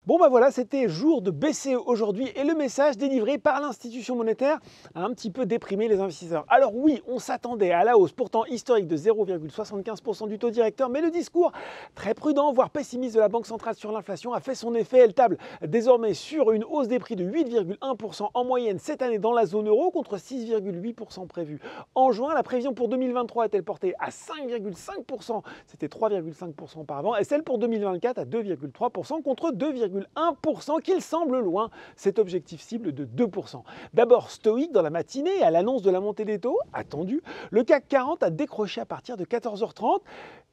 Bon ben voilà, c'était jour de BCE aujourd'hui et le message délivré par l'institution monétaire a un petit peu déprimé les investisseurs. Alors oui, on s'attendait à la hausse pourtant historique de 0,75% du taux directeur, mais le discours très prudent, voire pessimiste de la Banque centrale sur l'inflation a fait son effet. Elle table désormais sur une hausse des prix de 8,1% en moyenne cette année dans la zone euro contre 6,8% prévu en juin. La prévision pour 2023 est-elle portée à 5,5%, c'était 3,5% auparavant, et celle pour 2024 à 2,3% contre 2,1% qu'il semble loin, cet objectif cible de 2%. D'abord stoïque dans la matinée à l'annonce de la montée des taux, attendue, le CAC 40 a décroché à partir de 14h30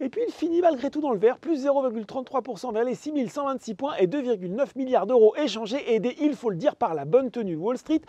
et puis il finit malgré tout dans le vert, plus 0,33% vers les 6126 points et 2,9 milliards d'euros échangés, aidés, il faut le dire, par la bonne tenue de Wall Street.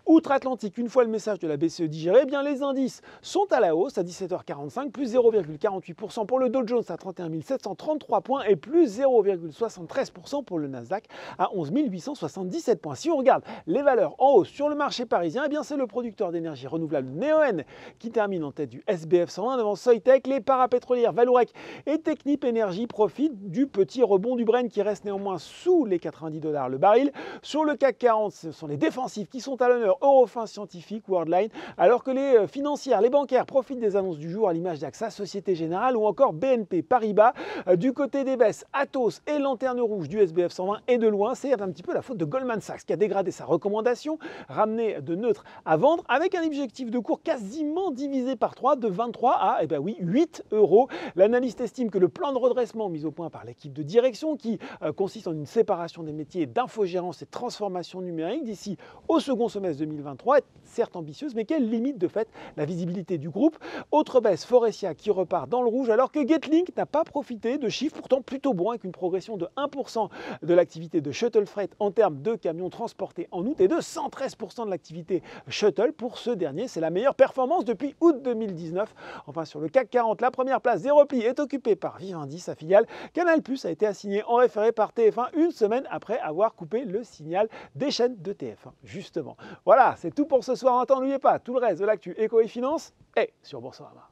Outre-Atlantique, une fois le message de la BCE digéré, eh bien les indices sont à la hausse à 17h45, plus 0,48% pour le Dow Jones à 31 733 points et plus 0,73% pour le Nasdaq à 11 877 points. Si on regarde les valeurs en hausse sur le marché parisien, eh bien c'est le producteur d'énergie renouvelable Neoen qui termine en tête du SBF 120 devant Soitec. Les parapétrolières Vallourec et Technip Energy profitent du petit rebond du Brent qui reste néanmoins sous les 90 $ le baril. Sur le CAC 40, ce sont les défensifs qui sont à l'honneur, Eurofins Scientifique, Worldline, alors que les financières, les bancaires profitent des annonces du jour à l'image d'AXA, Société Générale ou encore BNP Paribas. Du côté des baisses, Atos et Lanterne Rouge du SBF 120 et de loin, c'est un petit peu la faute de Goldman Sachs qui a dégradé sa recommandation, ramené de neutre à vendre avec un objectif de cours quasiment divisé par 3, de 23 à 8 euros. L'analyste estime que le plan de redressement mis au point par l'équipe de direction, qui consiste en une séparation des métiers d'infogérance et de transformation numérique d'ici au second semestre 2023, est certes ambitieuse, mais qu'elle limite de fait la visibilité du groupe. Autre baisse, Forestia qui repart dans le rouge, alors que Getlink n'a pas profité de chiffres pourtant plutôt bons, avec une progression de 1% de l'activité de shuttle freight en termes de camions transportés en août et de 113% de l'activité shuttle. Pour ce dernier, c'est la meilleure performance depuis août 2019. Enfin, sur le CAC 40, la première place des replis est occupée par Vivendi, sa filiale. Canal+ a été assigné en référé par TF1 une semaine après avoir coupé le signal des chaînes de TF1, justement. Voilà, c'est tout pour ce soir. N'oubliez pas, tout le reste de l'actu éco et finance est sur Boursorama.